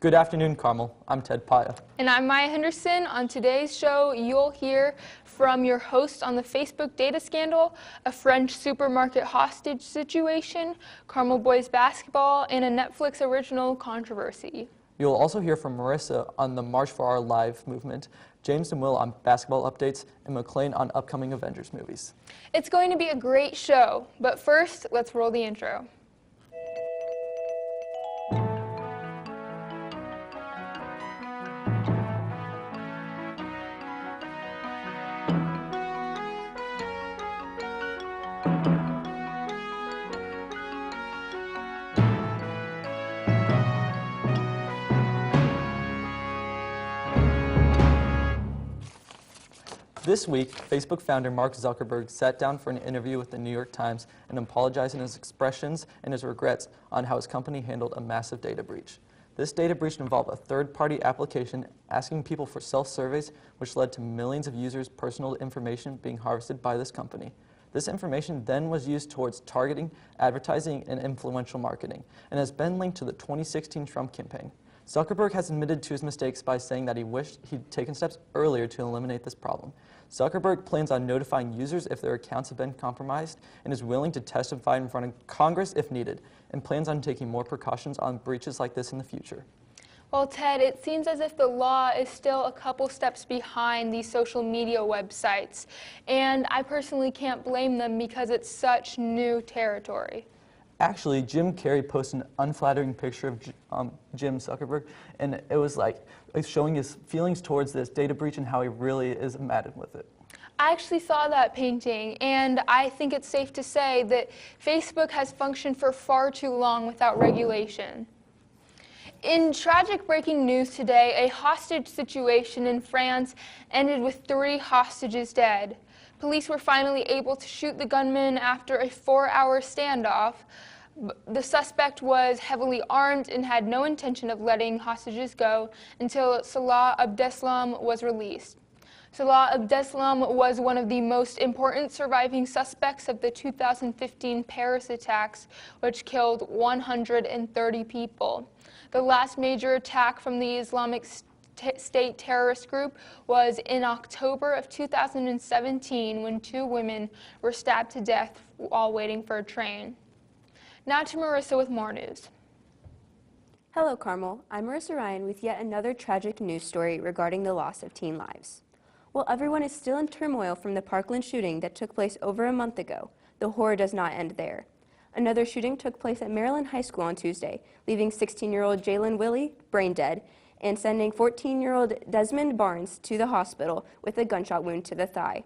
Good afternoon, Carmel. I'm Ted Paya. And I'm Maya Henderson. On today's show, you'll hear from your host on the Facebook data scandal, a French supermarket hostage situation, Carmel boys basketball, and a Netflix original controversy. You'll also hear from Marissa on the March for Our Lives movement, James and Will on basketball updates, and McLean on upcoming Avengers movies. It's going to be a great show, but first, let's roll the intro. This week, Facebook founder Mark Zuckerberg sat down for an interview with the New York Times and apologized in his expressions and his regrets on how his company handled a massive data breach. This data breach involved a third-party application asking people for self-surveys, which led to millions of users' personal information being harvested by this company. This information then was used towards targeting, advertising, and influential marketing, and has been linked to the 2016 Trump campaign. Zuckerberg has admitted to his mistakes by saying that he wished he'd taken steps earlier to eliminate this problem. Zuckerberg plans on notifying users if their accounts have been compromised and is willing to testify in front of Congress if needed, and plans on taking more precautions on breaches like this in the future. Well, Ted, it seems as if the law is still a couple steps behind these social media websites, and I personally can't blame them because it's such new territory. Actually, Jim Carrey posted an unflattering picture of Jim Zuckerberg, and it was like showing his feelings towards this data breach and how he really is mad with it. I actually saw that painting, and I think it's safe to say that Facebook has functioned for far too long without regulation. In tragic breaking news today, a hostage situation in France ended with 3 hostages dead. Police were finally able to shoot the gunman after a 4-hour standoff. The suspect was heavily armed and had no intention of letting hostages go until Salah Abdeslam was released. Salah Abdeslam was one of the most important surviving suspects of the 2015 Paris attacks, which killed 130 people. The last major attack from the Islamic State terrorist group was in October of 2017 when 2 women were stabbed to death while waiting for a train. Now to Marissa with more news. Hello, Carmel. I'm Marissa Ryan with yet another tragic news story regarding the loss of teen lives. While everyone is still in turmoil from the Parkland shooting that took place over a month ago, the horror does not end there. Another shooting took place at Maryland High School on Tuesday, leaving 16-year-old Jalen Willie brain dead and sending 14-year-old Desmond Barnes to the hospital with a gunshot wound to the thigh.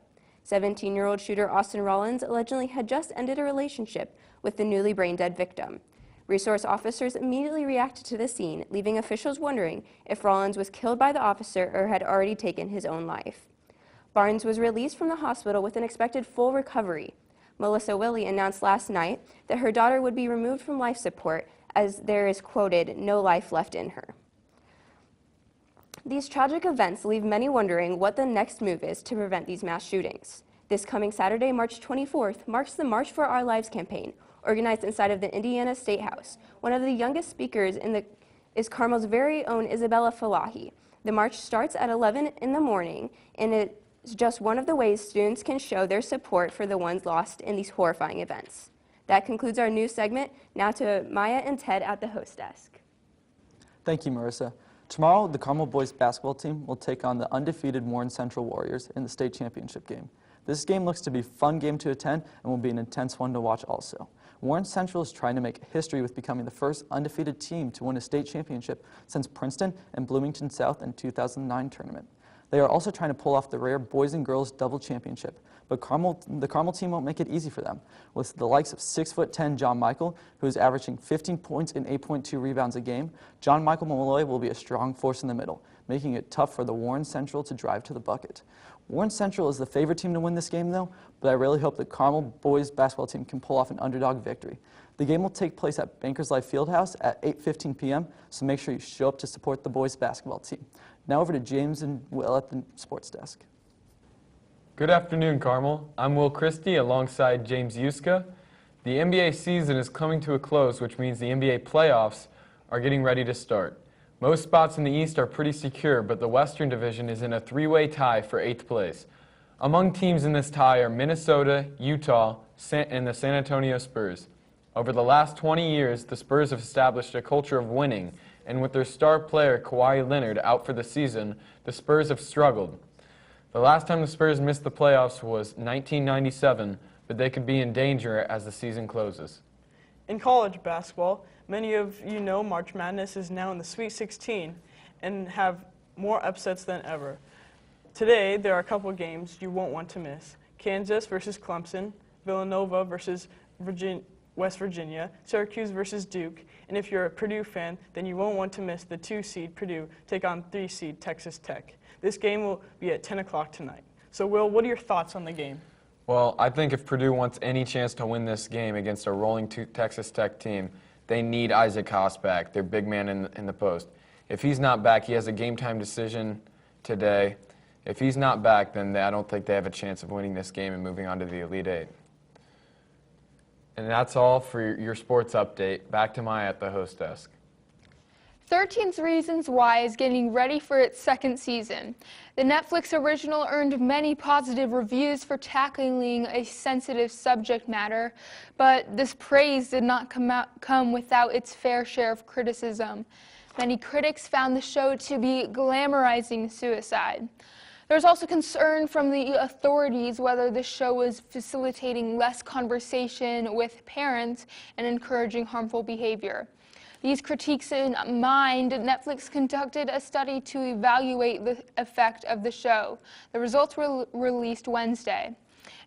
17-year-old shooter Austin Rollins allegedly had just ended a relationship with the newly brain-dead victim. Resource officers immediately reacted to the scene, leaving officials wondering if Rollins was killed by the officer or had already taken his own life. Barnes was released from the hospital with an expected full recovery. Melissa Willie announced last night that her daughter would be removed from life support as there is, quoted, no life left in her. These tragic events leave many wondering what the next move is to prevent these mass shootings. This coming Saturday, March 24th, marks the March for Our Lives campaign, organized inside of the Indiana State House. One of the youngest speakers is Carmel's very own Isabella Falahi. The march starts at 11 in the morning, and it's just one of the ways students can show their support for the ones lost in these horrifying events. That concludes our news segment. Now to Maya and Ted at the host desk. Thank you, Marissa. Tomorrow, the Carmel boys basketball team will take on the undefeated Warren Central Warriors in the state championship game. This game looks to be a fun game to attend and will be an intense one to watch also. Warren Central is trying to make history with becoming the first undefeated team to win a state championship since Princeton and Bloomington South in 2009 tournament. They are also trying to pull off the rare boys and girls double championship, but the Carmel team won't make it easy for them. With the likes of 6'10" John Michael, who is averaging 15 points and 8.2 rebounds a game, John Michael Malloy will be a strong force in the middle, making it tough for the Warren Central to drive to the bucket. Warren Central is the favorite team to win this game, though, but I really hope the Carmel boys basketball team can pull off an underdog victory. The game will take place at Bankers Life Fieldhouse at 8:15 p.m., so make sure you show up to support the boys basketball team. Now over to James and Will at the sports desk. Good afternoon, Carmel. I'm Will Christie alongside James Yuska. The NBA season is coming to a close, which means the NBA playoffs are getting ready to start. Most spots in the East are pretty secure, but the Western Division is in a three-way tie for 8th place. Among teams in this tie are Minnesota, Utah, and the San Antonio Spurs. Over the last 20 years, the Spurs have established a culture of winning, and with their star player Kawhi Leonard out for the season, the Spurs have struggled. The last time the Spurs missed the playoffs was 1997, but they could be in danger as the season closes. In college basketball, many of you know March Madness is now in the Sweet 16 and have more upsets than ever. Today, there are a couple of games you won't want to miss. Kansas versus Clemson, Villanova versus West Virginia, Syracuse versus Duke, and if you're a Purdue fan, then you won't want to miss the 2-seed Purdue take on 3-seed Texas Tech. This game will be at 10 o'clock tonight. So Will, what are your thoughts on the game? Well, I think if Purdue wants any chance to win this game against a rolling Texas Tech team, they need Isaac Haas back, their big man in the post. If he's not back, he has a game-time decision today. If he's not back, then I don't think they have a chance of winning this game and moving on to the Elite Eight. And that's all for your sports update. Back to Maya at the host desk. 13 Reasons Why is getting ready for its second season. The Netflix original earned many positive reviews for tackling a sensitive subject matter, but this praise did not come without its fair share of criticism. Many critics found the show to be glamorizing suicide. There's also concern from the authorities whether the show was facilitating less conversation with parents and encouraging harmful behavior. These critiques in mind, Netflix conducted a study to evaluate the effect of the show. The results were released Wednesday.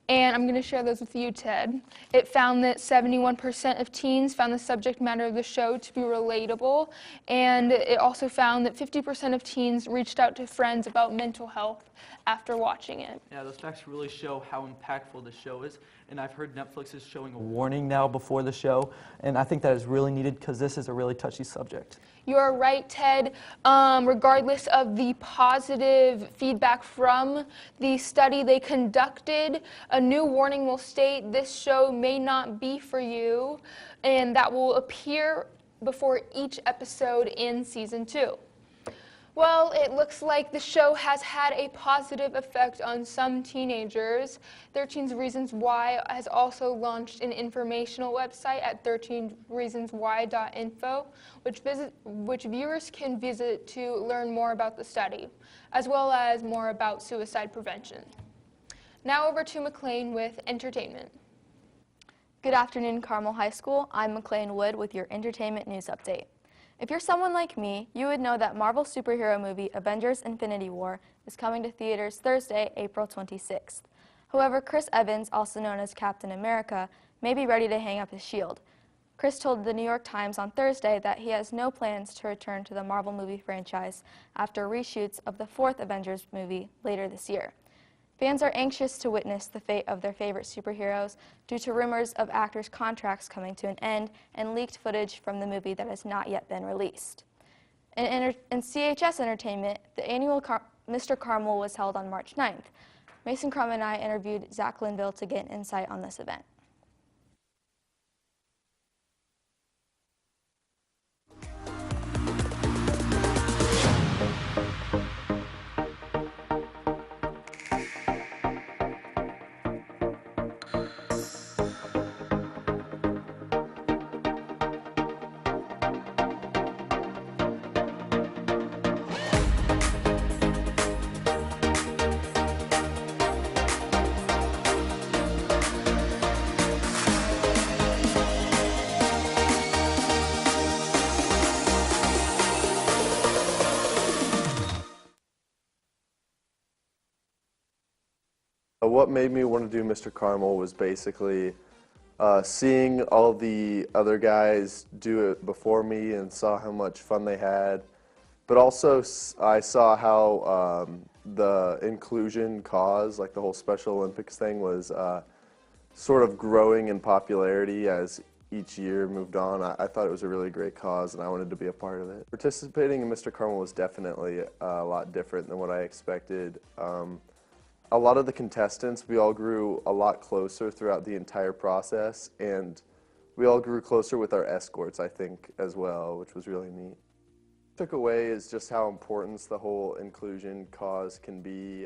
And I'm going to share those with you, Ted. It found that 71% of teens found the subject matter of the show to be relatable, and it also found that 50% of teens reached out to friends about mental health after watching it. Yeah, those facts really show how impactful the show is, and I've heard Netflix is showing a warning now before the show, and I think that is really needed because this is a really touchy subject. You're right, Ted. Regardless of the positive feedback from the study they conducted, a new warning will state this show may not be for you, and that will appear before each episode in season 2. Well, it looks like the show has had a positive effect on some teenagers. 13 Reasons Why has also launched an informational website at 13reasonswhy.info, which viewers can visit to learn more about the study, as well as more about suicide prevention. Now over to McLean with entertainment. Good afternoon, Carmel High School. I'm McLean Wood with your entertainment news update. If you're someone like me, you would know that Marvel superhero movie Avengers: Infinity War is coming to theaters Thursday, April 26th. However, Chris Evans, also known as Captain America, may be ready to hang up his shield. Chris told the New York Times on Thursday that he has no plans to return to the Marvel movie franchise after reshoots of the fourth Avengers movie later this year. Fans are anxious to witness the fate of their favorite superheroes due to rumors of actors' contracts coming to an end and leaked footage from the movie that has not yet been released. In CHS Entertainment, the annual Mr. Carmel was held on March 9th. Mason Crum and I interviewed Zach Linville to get insight on this event. What made me want to do Mr. Carmel was basically seeing all the other guys do it before me and saw how much fun they had. But also I saw how the inclusion cause, like the whole Special Olympics thing, was sort of growing in popularity as each year moved on. I thought it was a really great cause and I wanted to be a part of it. Participating in Mr. Carmel was definitely a lot different than what I expected. A lot of the contestants, we all grew a lot closer throughout the entire process, and we all grew closer with our escorts, I think, as well, which was really neat. Took away is just how important the whole inclusion cause can be,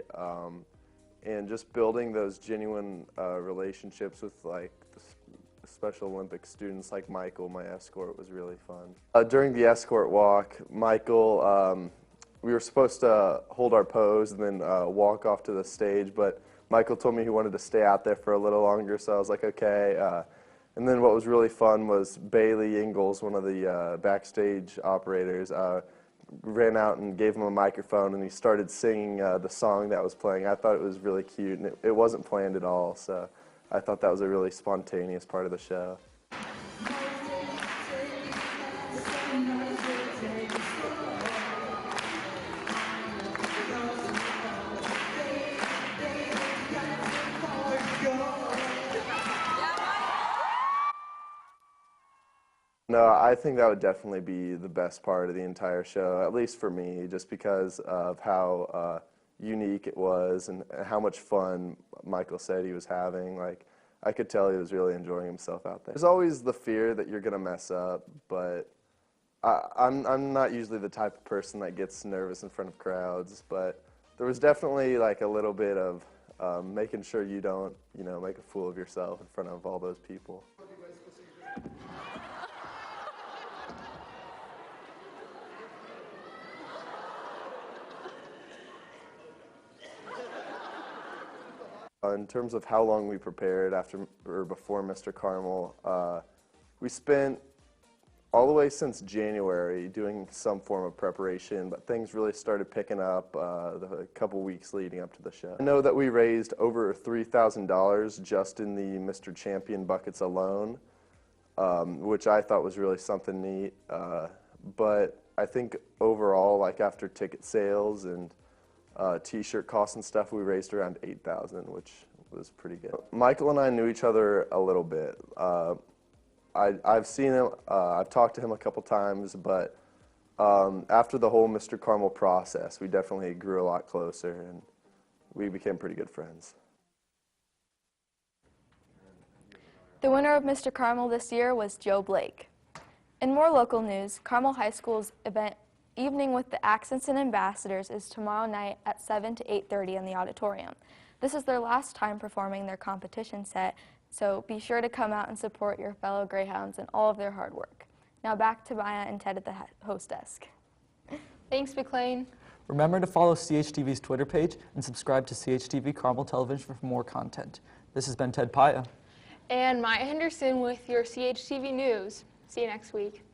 and just building those genuine relationships with like the Special Olympics students like Michael, my escort, was really fun. During the escort walk, Michael, we were supposed to hold our pose and then walk off to the stage, but Michael told me he wanted to stay out there for a little longer, so I was like, okay. And then what was really fun was Bailey Ingalls, one of the backstage operators, ran out and gave him a microphone, and he started singing the song that was playing. I thought it was really cute, and it wasn't planned at all, so I thought that was a really spontaneous part of the show. No, I think that would definitely be the best part of the entire show, at least for me, just because of how unique it was and how much fun Michael said he was having. Like, I could tell he was really enjoying himself out there. There's always the fear that you're going to mess up, but I'm not usually the type of person that gets nervous in front of crowds, but there was definitely like a little bit of making sure you don't, make a fool of yourself in front of all those people. In terms of how long we prepared after or before Mr. Carmel, we spent all the way since January doing some form of preparation, but things really started picking up the couple weeks leading up to the show. I know that we raised over $3,000 just in the Mr. Champion buckets alone, which I thought was really something neat. But I think overall, like after ticket sales and T-shirt costs and stuff, we raised around $8,000, which was pretty good. Michael and I knew each other a little bit. I've seen him, I've talked to him a couple times, but after the whole Mr. Carmel process, we definitely grew a lot closer, and we became pretty good friends. The winner of Mr. Carmel this year was Joe Blake. In more local news, Carmel High School's event Evening with the Accents and Ambassadors is tomorrow night at 7 to 8:30 in the auditorium. This is their last time performing their competition set, so be sure to come out and support your fellow Greyhounds and all of their hard work. Now back to Maya and Ted at the host desk. Thanks, McLean. Remember to follow CHTV's Twitter page and subscribe to CHTV Carmel Television for more content. This has been Ted Paya. And Maya Henderson with your CHTV News. See you next week.